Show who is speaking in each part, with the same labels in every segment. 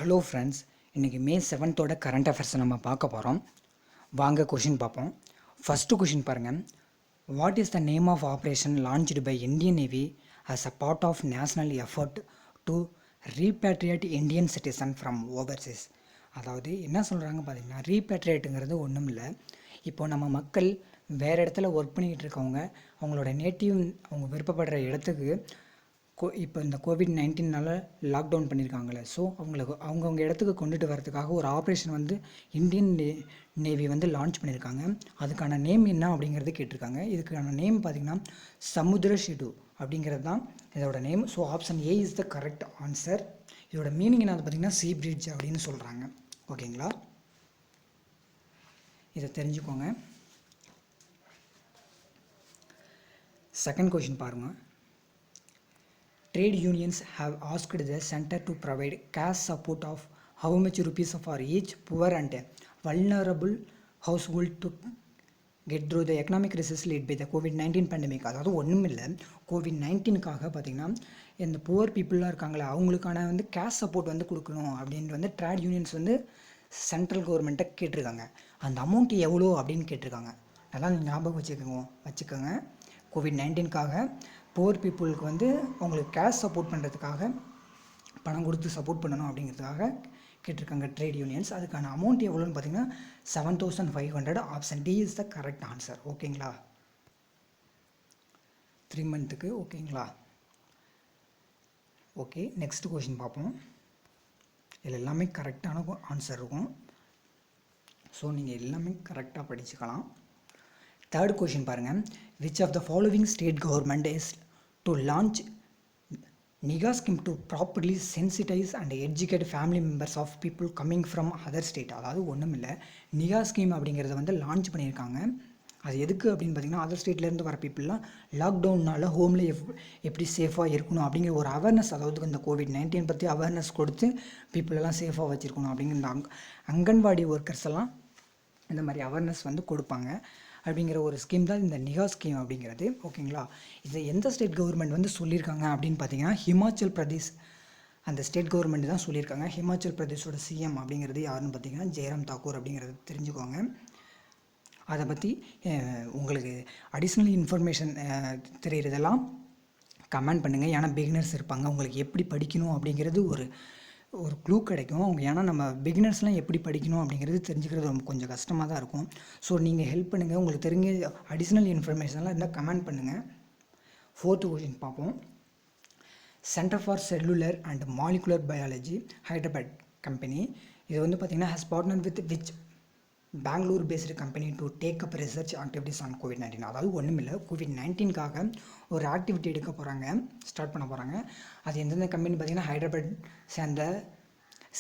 Speaker 1: Hello friends, இன்றைக்கி மே 7th current அஃபேர்ஸை நம்ம பார்க்க போகிறோம். வாங்க கொஷின் பார்ப்போம். ஃபஸ்ட்டு கொஷின் பாருங்கள். What is the name of operation launched by Indian Navy as a part of national effort to repatriate Indian citizen from overseas? அதாவது என்ன சொல்கிறாங்க பார்த்தீங்கன்னா, ரீபேட்ரியேட்டுங்கிறது ஒன்றும் இல்லை. இப்போது நம்ம மக்கள் வேறு இடத்துல ஒர்க் பண்ணிக்கிட்டு இருக்கவங்க அவங்களோட நேட்டிவ் அவங்க விருப்பப்படுற இடத்துக்கு இப்போ இந்த கோவிட்-19னால லாக்டவுன் பண்ணியிருக்காங்களே, ஸோ அவங்கவுங்க இடத்துக்கு கொண்டுட்டு வரதுக்காக ஒரு ஆப்ரேஷன் வந்து இந்தியன் நேவி வந்து லான்ச் பண்ணியிருக்காங்க. அதுக்கான நேம் என்ன அப்படிங்கிறது கேட்டிருக்காங்க. இதுக்கான நேம் பார்த்திங்கன்னா சமுத்திர ஷெடு அப்படிங்கிறது தான் இதோட name. So option A is the correct answer. இதோட மீனிங் என்ன பார்த்திங்கன்னா சீ பிரிட்ஜ் அப்படின்னு சொல்கிறாங்க. ஓகேங்களா, இதை தெரிஞ்சுக்கோங்க. செகண்ட் கொஷின் பாருங்கள். Trade unions have asked the center to provide cash support of how much rupees for each poor and vulnerable household to get through the economic crisis led by the COVID-19 pandemic. அதாவது ஒன்றும் இல்லை, கோவிட்-19க்காக பார்த்திங்கன்னா இந்த poor பீப்புளாக இருக்காங்களே அவங்களுக்கான வந்து cash support வந்து கொடுக்கணும் அப்படின்ட்டு வந்து ட்ரேட் யூனியன்ஸ் வந்து சென்ட்ரல் கவர்மெண்ட்டை கேட்டிருக்காங்க. அந்த அமௌண்ட் எவ்வளோ அப்படின்னு கேட்டிருக்காங்க. நல்லா ஞாபகம் வச்சுக்கோங்க. கோவிட்-19க்காக புவர் பீப்புளுக்கு வந்து அவங்களுக்கு கேஷ் சப்போர்ட் பண்ணுறதுக்காக பணம் கொடுத்து சப்போர்ட் பண்ணணும் அப்படிங்கிறதுக்காக கேட்டிருக்காங்க ட்ரேட் யூனியன்ஸ். அதுக்கான அமௌண்ட் எவ்வளோன்னு பார்த்தீங்கன்னா 7,500. Option D is the correct answer. ஓகேங்களா, 3 மந்த்துக்கு. ஓகேங்களா, ஓகே. நெக்ஸ்ட் கொஷின் பார்ப்போம். இதில் எல்லாமே கரெக்டான ஆன்சர் இருக்கும். ஸோ நீங்கள் எல்லாமே கரெக்டாக படிச்சுக்கலாம். தேர்ட் கொஷின் பாருங்கள். Which of the following state government is to launch நிகா scheme to properly sensitise and educate family members of people coming from other state? அதாவது ஒன்றும் இல்லை, நிகா ஸ்கீம் அப்படிங்கிறத வந்து லான்ச் பண்ணியிருக்காங்க. அது எதுக்கு அப்படின்னு பார்த்தீங்கன்னா, அதர் ஸ்டேட்லேருந்து வர பீப்புளெலாம் லாக்டவுனால் ஹோமில் எப்படி சேஃபாக இருக்கணும் அப்படிங்கிற ஒரு அவேர்னஸ், அதாவது இந்த கோவிட்-19 பற்றி அவேர்னஸ் கொடுத்து பீப்புளெல்லாம் சேஃபாக வச்சுருக்கணும் அப்படிங்கிற இந்த அங்கன்வாடி ஒர்க்கர்ஸ் எல்லாம் இந்த மாதிரி அவேர்னஸ் வந்து கொடுப்பாங்க அப்படிங்கிற ஒரு ஸ்கீம் தான் இந்த நிகா ஸ்கீம் அப்படிங்கிறது. ஓகேங்களா, இது எந்த ஸ்டேட் கவர்மெண்ட் வந்து சொல்லியிருக்காங்க அப்படின்னு பார்த்தீங்கன்னா ஹிமாச்சல் பிரதேஷ் அந்த ஸ்டேட் கவர்மெண்ட் தான் சொல்லியிருக்காங்க. ஹிமாச்சல் பிரதேஷோட சிஎம் அப்படிங்கிறது யாருன்னு பார்த்தீங்கன்னா ஜெயராம் தாக்கூர் அப்படிங்கிறது தெரிஞ்சுக்கோங்க. அதை பற்றி உங்களுக்கு அடிஷ்னல் இன்ஃபர்மேஷன் தெரிகிறதெல்லாம் கமெண்ட் பண்ணுங்கள். ஏன்னா பிகினர்ஸ் இருப்பாங்க, உங்களுக்கு எப்படி படிக்கணும் அப்படிங்கிறது ஒரு க்ளூ கிடைக்கும். அவங்க ஏன்னா நம்ம பிகினர்ஸ்லாம் எப்படி படிக்கணும் அப்படிங்கிறது தெரிஞ்சுக்கிறது ரொம்ப கொஞ்சம் கஷ்டமாக தான் இருக்கும். ஸோ நீங்கள் ஹெல்ப் பண்ணுங்கள். உங்களுக்கு தெரிஞ்ச அடிஷ்னல் இன்ஃபர்மேஷன்லாம் இருந்தால் கமெண்ட் பண்ணுங்கள். ஃபோர்த்து கொஷின் பார்ப்போம். Centre for cellular and molecular biology Hyderabad company இது வந்து பார்த்திங்கன்னா has partner with which Bangalore based company to take up research activities on கோவிட்-19? அதாவது ஒன்றும் இல்லை, கோவிட்-19க்காக ஒரு ஆக்டிவிட்டி ஸ்டார்ட் பண்ண போகிறாங்க. அது எந்தெந்த கம்பெனி பார்த்திங்கன்னா ஹைதராபாத் சேர்ந்த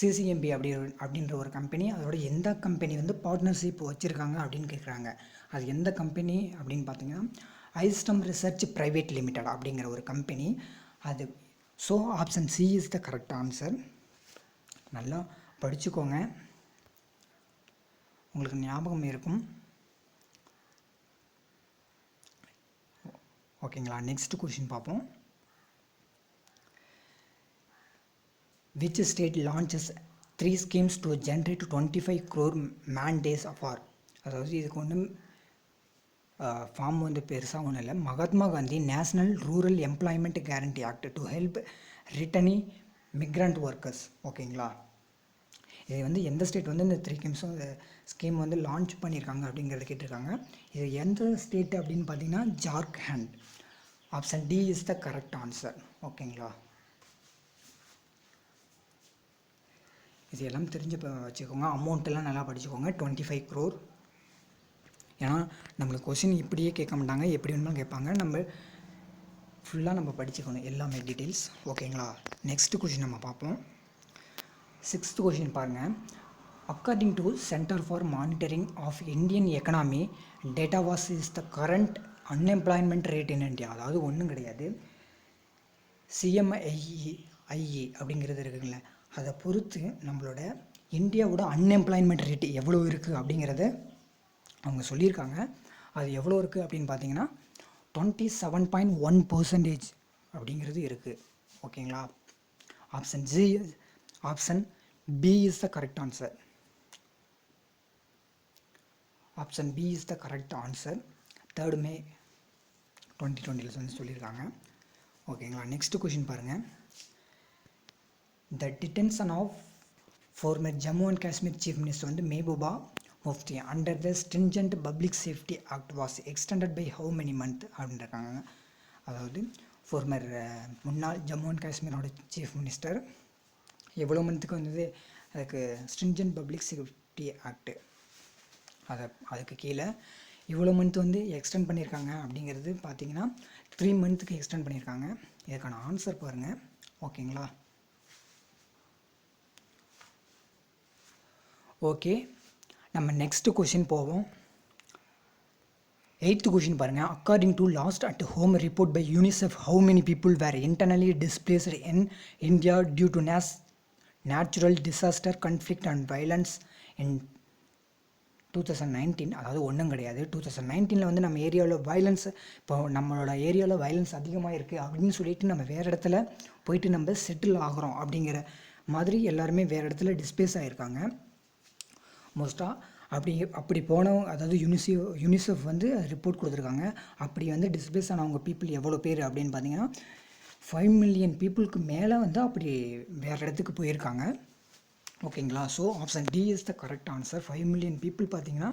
Speaker 1: சிசிஎம்பி அப்படின்ற ஒரு கம்பெனி. அதோட எந்த கம்பெனி வந்து பார்ட்னர்ஷிப் வச்சுருக்காங்க அப்படின்னு கேட்குறாங்க. அது எந்த கம்பெனி அப்படின்னு பார்த்தீங்கன்னா ஐஸ்டம் ரிசர்ச் ப்ரைவேட் லிமிடெட் அப்படிங்கிற ஒரு கம்பெனி அது. So option C is the correct answer. நல்லா படிச்சுக்கோங்க, உங்களுக்கு ஞாபகம் இருக்கும். ஓகேங்களா, நெக்ஸ்ட் கொஷின் பார்ப்போம். Which state launches 3 schemes to generate 25 crore man days of ஆர்? அதாவது இதுக்கு ஒன்றும் ஃபார்ம் வந்து பெருசாக ஒன்றும் இல்லை. Mahatma Gandhi national rural employment guarantee act to help returnee migrant workers. ஓகேங்களா, இது வந்து எந்த ஸ்டேட் வந்து இந்த 3 ஸ்கீம் வந்து லான்ச் பண்ணியிருக்காங்க அப்படிங்கிறத கேட்டிருக்காங்க. இது எந்த ஸ்டேட் அப்படின்னு பார்த்தீங்கன்னா Jharkhand. Option D is the correct answer. ஓகேங்களா, இது எல்லாம் தெரிஞ்சு வச்சுக்கோங்க. அமௌண்ட்டெல்லாம் நல்லா படிச்சுக்கோங்க. 25 crore. ஏன்னா நம்மளுக்கு கொஷின் இப்படியே கேட்க மாட்டாங்க, எப்படி வேணுமாலும் கேட்பாங்க. நம்ம ஃபுல்லாக நம்ம படிச்சுக்கணும் எல்லாமே டீட்டெயில்ஸ். ஓகேங்களா, நெக்ஸ்ட் கொஷின் நம்ம பார்ப்போம். 6th கொஷின் பாருங்கள். According to centre for monitoring of Indian economy data was is the current unemployment rate in India? அதாவது ஒன்றும் கிடையாது, சிஎம்ஐஇ அப்படிங்கிறது இருக்குங்கள, அதை பொறுத்து நம்மளோட இந்தியாவோட அன்எம்ப்ளாய்மெண்ட் ரேட் எவ்வளோ இருக்குது அப்படிங்கிறத அவங்க சொல்லியிருக்காங்க. அது எவ்வளோ இருக்குது அப்படின்னு பார்த்தீங்கன்னா 27.1% அப்படிங்கிறது இருக்குது. ஓகேங்களா, option B is the correct answer. Option B is the correct answer. 3rd May 2020 வந்து சொல்லியிருக்காங்க. ஓகேங்களா. நெக்ஸ்ட் கொஷின் பாருங்கள். The detention of former Jammu and Kashmir Chief Minister வந்து Mehbooba Mufti under the stringent Public Safety Act was extended by how many month அப்படின்றாங்க. அதாவது farmer முன்னாள் Jammu and காஷ்மீரோட chief minister எவ்வளோ மந்த்துக்கு வந்தது, அதுக்கு ஸ்ட்ரிஞ்சன்ட் பப்ளிக் சேஃப்டி ஆக்டு அதுக்கு கீழே இவ்வளோ மந்த் வந்து எக்ஸ்டெண்ட் பண்ணியிருக்காங்க. அப்படிங்கிறது பார்த்தீங்கன்னா 3 மந்த்துக்கு எக்ஸ்டெண்ட் பண்ணியிருக்காங்க. இதுக்கான ஆன்சர் பாருங்கள். ஓகேங்களா. ஓகே, நம்ம நெக்ஸ்ட் கொஷின் போவோம். 8th கொஷின் பாருங்கள். According to lost at home report by UNICEF how many people were internally displaced in India due to natural disaster conflict and violence in 2019. அதாவது ஒன்றும் கிடையாது. 2019 வந்து நம்ம ஏரியாவில் வயலன்ஸ், இப்போ நம்மளோட ஏரியாவில் வயலன்ஸ் அதிகமாக இருக்குது அப்படின்னு சொல்லிட்டு நம்ம வேறு இடத்துல போயிட்டு நம்ம செட்டில் ஆகிறோம் அப்படிங்கிற மாதிரி எல்லாருமே வேறு இடத்துல டிஸ்பிளேஸ் ஆகிருக்காங்க மோஸ்ட்டாக. அப்படி போனவங்க, அதாவது யூனிசெஃப் வந்து ரிப்போர்ட் கொடுத்துருக்காங்க. அப்படி வந்து டிஸ்பிளேஸ் ஆனவங்க பீப்புள் எவ்வளோ பேர் அப்படின்னு பார்த்தீங்கன்னா 5 மில்லியன் பீப்புளுக்கு மேலே வந்து அப்படி வேறு இடத்துக்கு போயிருக்காங்க. ஓகேங்களா. So option D is the correct answer. 5 million people பார்த்தீங்கன்னா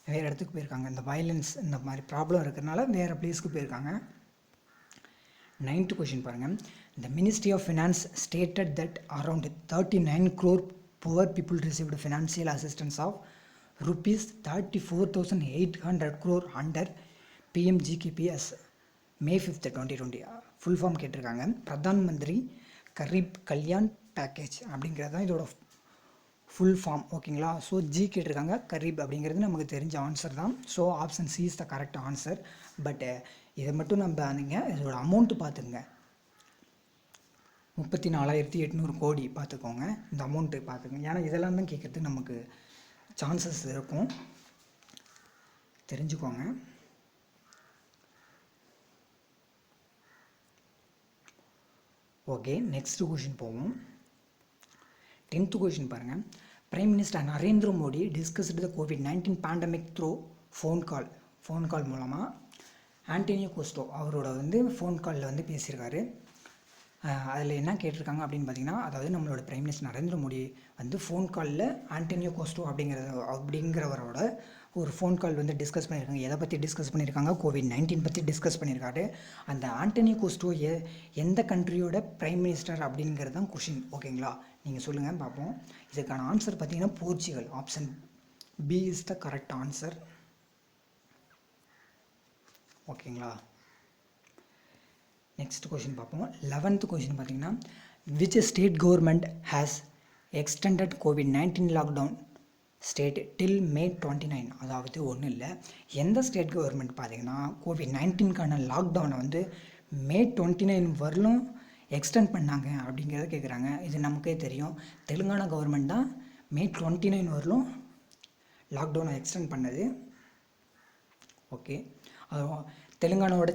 Speaker 1: வேறு இடத்துக்கு போயிருக்காங்க. இந்த வயலன்ஸ் இந்த மாதிரி ப்ராப்ளம் இருக்கிறதுனால வேறு பிளேஸ்க்கு போயிருக்காங்க. 9th கொஷின் பாருங்கள். The Ministry of Finance stated that around 39 crore poor people received financial assistance of rupees 34,800 crore under PMGKPS May 5th 2020. Full form கேட்டிருக்காங்க. பிரதான் மந்திரி கரீப் கல்யாண் பேக்கேஜ் அப்படிங்கிறது தான் இதோட ஃபுல் ஃபார்ம். ஓகேங்களா. ஸோ ஜி கேட்டிருக்காங்க. கரீப் அப்படிங்கிறது நமக்கு தெரிஞ்ச ஆன்சர் தான். So option C is the correct answer. But இதை மட்டும் நம்ம நீங்கள் இதோட அமௌண்ட்டு பார்த்துங்க. 34,800 கோடி பார்த்துக்கோங்க. இந்த அமௌண்ட்டு பார்த்துக்கோங்க. ஏன்னா இதெல்லாம் தான் கேட்குறதுக்கு நமக்கு சான்சஸ் இருக்கும், தெரிஞ்சுக்கோங்க. ஓகே, நெக்ஸ்ட் கொஷின் போவோம். 10th கொஷின் பாருங்கள். Prime minister Narendra Modi discussed the COVID-19 pandemic through phone call மூலமாக ஆண்டனியோ கோஸ்டோ அவரோட வந்து ஃபோன் காலில் வந்து பேசியிருக்காரு. அதில் என்ன கேட்டிருக்காங்க அப்படின்னு பார்த்தீங்கன்னா, அதாவது நம்மளோட பிரைம் மினிஸ்டர் நரேந்திர மோடி வந்து ஃபோன் காலில் ஆண்டனியோ கோஸ்டோ அப்படிங்கிறவரோட ஒரு ஃபோன் கால் வந்து டிஸ்கஸ் பண்ணியிருக்காங்க. எதை பற்றி டிஸ்கஸ் பண்ணியிருக்காங்க? COVID-19 பற்றி டிஸ்கஸ் பண்ணியிருக்காரு. அந்த ஆண்டனியோ கோஸ்டோ எந்த கண்ட்ரியோட பிரைம் மினிஸ்டர் அப்படிங்கிறது தான் கொஷின். ஓகேங்களா. நீங்கள் சொல்லுங்கள் பார்ப்போம். இதுக்கான ஆன்சர் பார்த்தீங்கன்னா Portugal. Option B is the correct answer. ஓகேங்களா. நெக்ஸ்ட் கொஷின் பார்ப்போம். 11th கொஷின் பார்த்தீங்கன்னா, which state government has extended COVID-19 lockdown state till May 29. அதாவது ஒன்றும் இல்லை, எந்த ஸ்டேட் கவர்மெண்ட் பார்த்தீங்கன்னா COVID-19க்கான லாக்டவுனை வந்து May 29 வரலும் எக்ஸ்டெண்ட் பண்ணாங்க அப்படிங்கிறத கேட்குறாங்க. இது நமக்கே தெரியும். தெலுங்கானா கவர்மெண்ட் தான் May 29 வரலும் லாக்டவுனை எக்ஸ்டெண்ட் பண்ணது. ஓகே. தெலுங்கானாவோட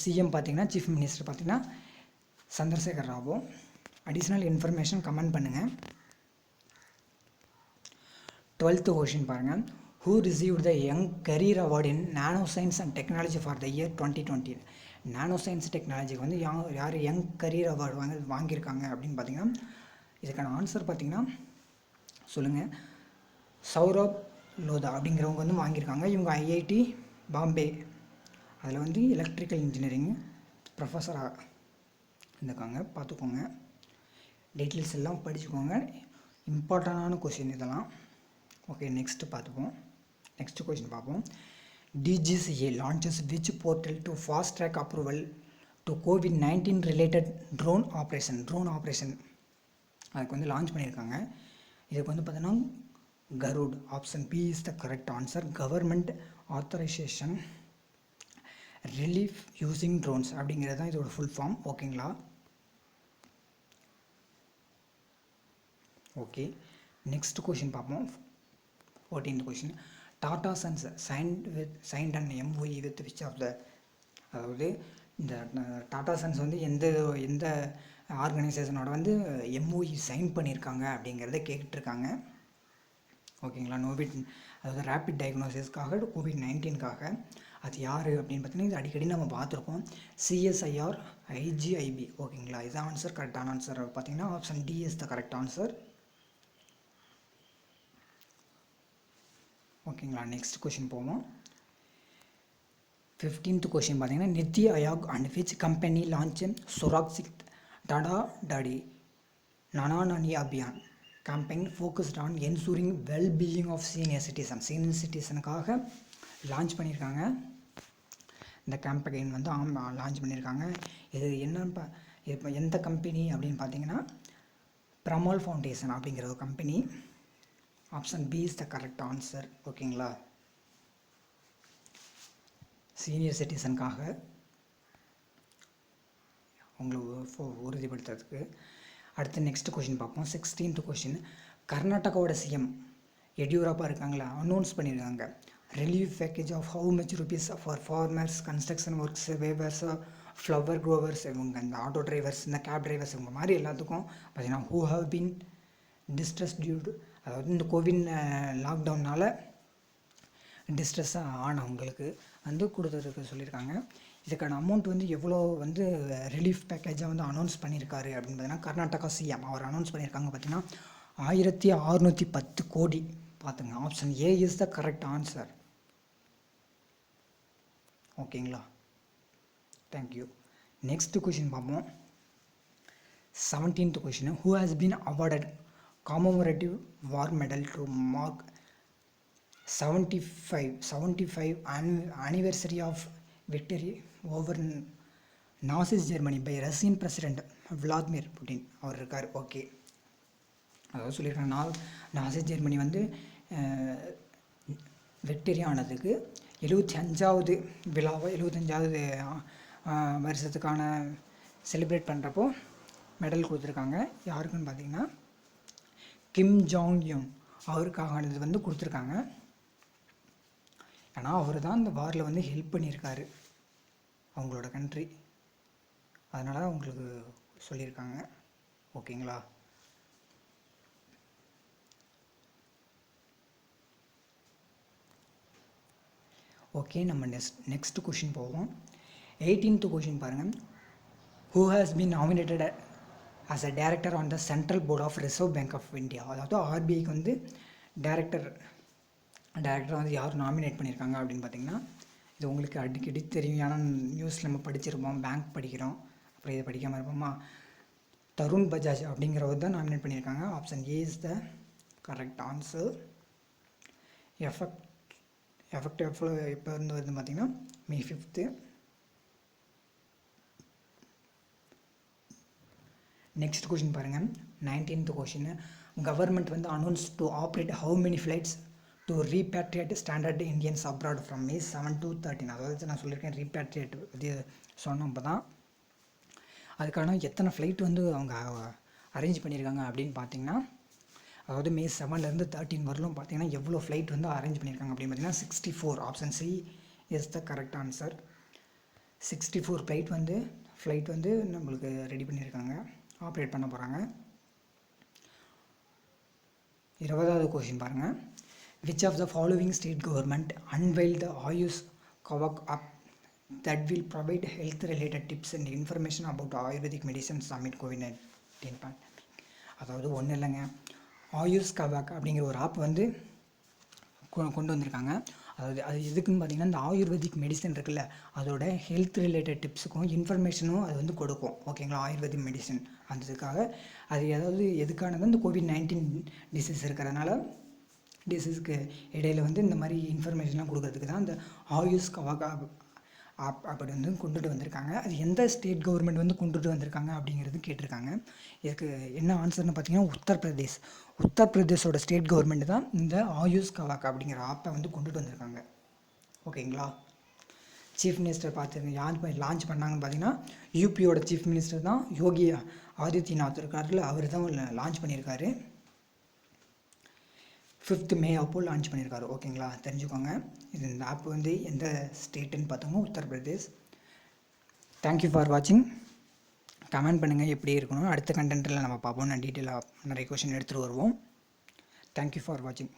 Speaker 1: சிஎம் பார்த்தீங்கன்னா, சீஃப் மினிஸ்டர் பார்த்தீங்கன்னா Chandrashekar Rao. Additional information comment பண்ணுங்கள். 12th கொஷின் பாருங்கள். Who received the young career award in nano science and technology for the year 2020? Nano science டெக்னாலஜிக்கு வந்து யார் யங் கரியர் அவார்டு வாங்கியிருக்காங்க அப்படின்னு பார்த்தீங்கன்னா, இதுக்கான ஆன்சர் பார்த்தீங்கன்னா சொல்லுங்கள். சௌரப் லோதா அப்படிங்கிறவங்க வந்து வாங்கியிருக்காங்க. இவங்க IIT பாம்பே அதில் வந்து எலக்ட்ரிக்கல் இன்ஜினியரிங் ப்ரொஃபஸராக இருந்திருக்காங்க. பார்த்துக்கோங்க, டீட்டெயில்ஸ் எல்லாம் படிச்சுக்கோங்க. இம்பார்ட்டண்டான கொஷின் இதெல்லாம். ஓகே, நெக்ஸ்ட்டு பார்த்துப்போம். நெக்ஸ்ட் கொஷின் பார்ப்போம். DGCA launches which portal to fast track approval to COVID-19 related drone operation அதுக்கு வந்து லான்ச் பண்ணியிருக்காங்க. இதுக்கு வந்து பார்த்தீங்கன்னா Garud. Option B is the correct answer. Government authorisation relief using drones அப்படிங்கிறது தான் இதோட ஃபுல் ஃபார்ம். ஓகேங்களா. ஓகே, நெக்ஸ்ட் கொஷின் பார்ப்போம். 14th question. Tata Sons signed and MOU with which of the, அதாவது இந்த டாடா சன்ஸ் வந்து எந்த ஆர்கனைசேஷனோட வந்து எம்ஓஇ சைன் பண்ணியிருக்காங்க அப்படிங்கிறத கேட்டுட்ருக்காங்க. ஓகேங்களா. அதாவது ரேபிட் டயக்னோசிஸ்க்காக COVID-19க்காக அது யார் அப்படின்னு பார்த்தீங்கன்னா இது அடிக்கடி நம்ம பார்த்துருக்கோம். CSIR IGIB. ஓகேங்களா. இதுதான் ஆன்சர். கரெக்டான ஆன்சர் பார்த்தீங்கன்னா option D is the correct answer. ஓகேங்களா. நெக்ஸ்ட் கொஷின் போவோம். 15th கொஷின் பார்த்தீங்கன்னா NITI Aayog and which company launch Surakshit Dada Dadi Nana Nani Abhiyan campaign focused on ensuring well-being of senior சிட்டிசனுக்காக லான்ச் பண்ணியிருக்காங்க. இந்த கேம்பெயின் வந்து லான்ச் பண்ணியிருக்காங்க. இது என்னன்னு இப்போ எந்த கம்பெனி அப்படின்னு பார்த்தீங்கன்னா பிரமால் ஃபவுண்டேஷன் அப்படிங்கிற ஒரு company. Option B is the correct answer. ஓகேங்களா. சீனியர் சிட்டிசனுக்காக உங்களுக்கு உறுதிப்படுத்துறதுக்கு. அடுத்து நெக்ஸ்ட் கொஷின் பார்ப்போம். 16th கொஷின் கர்நாடகாவோட சிஎம் எடியூரப்பா இருக்காங்களா அனௌன்ஸ் பண்ணியிருக்காங்க relief package of how much rupees for farmers, construction works, weavers, flower growers, இவங்க இந்த ஆட்டோ டிரைவர்ஸ், இந்த கேப் டிரைவர்ஸ், இவங்க மாதிரி எல்லாத்துக்கும் பார்த்தீங்கன்னா who have been distress due, அதாவது இந்த கோவிட் லாக்டவுனால் டிஸ்ட்ரெஸ் ஆனவங்களுக்கு வந்து கொடுத்துருக்கு சொல்லியிருக்காங்க. இதுக்கான அமௌண்ட் வந்து எவ்வளோ வந்து ரிலீஃப் பேக்கேஜாக வந்து அனௌன்ஸ் பண்ணியிருக்காரு அப்படின்னு பார்த்தீங்கன்னா கர்நாடகா சிஎம் அவர் அனௌன்ஸ் பண்ணியிருக்காங்க பார்த்தீங்கன்னா 1610 கோடி. பார்த்துங்க. Option A is the correct answer. ஓகேங்களா. தேங்க்யூ. நெக்ஸ்ட் கொஷின் பார்ப்போம். 17th question who has been awarded commemorative war medal to mark 75 anniversary of victory over Nazis Germany by Russian president Vladimir Putin அவர் இருக்கார். ஓகே. அதாவது சொல்லியிருக்காங்க Nazis Germany வந்து victory ஆனதுக்கு 75வது விழாவை 75வது வருஷத்துக்கான செலிப்ரேட் பண்ணுறப்போ மெடல் கொடுத்துருக்காங்க. யாருக்குன்னு பார்த்தீங்கன்னா கிம் ஜாங் யுன் அவருக்காக இது வந்து கொடுத்துருக்காங்க. ஏன்னா அவர் தான் இந்த வாரில் வந்து ஹெல்ப் பண்ணியிருக்காரு அவங்களோட கண்ட்ரி, அதனால தான் உங்களுக்கு சொல்லியிருக்காங்க. ஓகேங்களா. ஓகே. நம்ம நெக்ஸ்ட் கொஷின் போவோம். 18th கொஷின் பாருங்கள். Who has been nominated as a director on the central board of Reserve Bank of India. அதாவது ஆர்பிஐக்கு வந்து டைரக்டராக வந்து யார் நாமினேட் பண்ணியிருக்காங்க அப்படின்னு பார்த்தீங்கன்னா இது உங்களுக்கு அடிக்கடி தெரியும். ஏன்னா நியூஸில் நம்ம படிச்சிருப்போம், பேங்க் படிக்கிறோம், அப்புறம் இதை படிக்காமல் இருப்போமா. தருண் பஜாஜ் அப்படிங்கிறவர் தான் நாமினேட் பண்ணியிருக்காங்க. Option A is the correct answer. Effect எப்போ இருந்து வருது பார்த்தீங்கன்னா May 5th. நெக்ஸ்ட் கொஷின் பாருங்கள். 19th கொஷின் கவர்மெண்ட் வந்து announce to operate how many flights to repatriate stranded Indians abroad from May 7 to 13. அதாவது நான் சொல்லியிருக்கேன் ரீபேட்ரியேட் இது சொன்னோம். இப்போ தான் அதுக்கான எத்தனை ஃப்ளைட் வந்து அவங்க அரேஞ்ச் பண்ணியிருக்காங்க அப்படின்னு பார்த்தீங்கன்னா அதாவது May 7லேருந்து 13 வரலும் பார்த்தீங்கன்னா எவ்வளோ ஃப்ளைட் வந்து அரேஞ்ச் பண்ணியிருக்காங்க அப்படின்னு பார்த்தீங்கன்னா 64. Option C is the correct answer. 64 flight வந்து நம்மளுக்கு ரெடி பண்ணியிருக்காங்க, ஆப்ரேட் பண்ண போகிறாங்க. 20வது கொஷின் பாருங்கள். Which of the following state government unveiled the Ayush Kavak app that will provide health related tips and information about Ayurvedic medicines amid COVID-19 pandemic? அதாவது ஒன்றும் இல்லைங்க, ஆயுஷ் கவாக் அப்படிங்கிற ஒரு ஆப் வந்து கொண்டு வந்திருக்காங்க. அதாவது அது எதுக்குன்னு பார்த்தீங்கன்னா இந்த ஆயுர்வேதிக் மெடிசன் இருக்குல்ல அதோட ஹெல்த் ரிலேட்டட் டிப்ஸுக்கும் இன்ஃபர்மேஷனும் அது வந்து கொடுக்கும். ஓகேங்களா. ஆயுர்வேதிக் மெடிசன் அந்ததுக்காக அது அதாவது எதுக்கானது இந்த COVID-19 டிசீஸ் இருக்கிறதுனால டிசீஸ்க்கு இடையில் வந்து இந்த மாதிரி இன்ஃபர்மேஷன்லாம் கொடுக்கறதுக்கு தான் இந்த ஆயுஷ் கவாகா ஆப் அப்படி வந்து கொண்டுட்டு வந்திருக்காங்க. அது எந்த ஸ்டேட் கவர்மெண்ட் வந்து கொண்டுட்டு வந்திருக்காங்க அப்படிங்கிறது கேட்டிருக்காங்க. இதுக்கு என்ன ஆன்சர்னு பார்த்தீங்கன்னா உத்தரப்பிரதேஷோட ஸ்டேட் கவர்மெண்ட் தான் இந்த ஆயுஷ் கவாகா அப்படிங்கிற ஆப்பை வந்து கொண்டுட்டு வந்திருக்காங்க. ஓகேங்களா. சீஃப் மினிஸ்டர் பார்த்துருங்க யார் லான்ச் பண்ணாங்கன்னு பார்த்தீங்கன்னா யூபியோட சீஃப் மினிஸ்டர் தான் யோகி ஆதித்யநாத் இருக்காருல்ல அவர் தான் லான்ச் பண்ணியிருக்காரு. 5th May அப்போ லான்ச் பண்ணியிருக்காரு. ஓகேங்களா. தெரிஞ்சுக்கோங்க. இந்த ஆப் வந்து எந்த ஸ்டேட்டுன்னு பார்த்தோமோ உத்தரப்பிரதேஷ். தேங்க்யூ ஃபார் வாட்சிங். கமெண்ட் பண்ணுங்கள் எப்படி இருக்கணும். அடுத்த கண்டென்ட்டில் நம்ம பார்ப்போம். நான் டீட்டெயிலாக நிறைய கொஷின் எடுத்துகிட்டு வருவோம். தேங்க்யூ ஃபார் வாட்சிங்.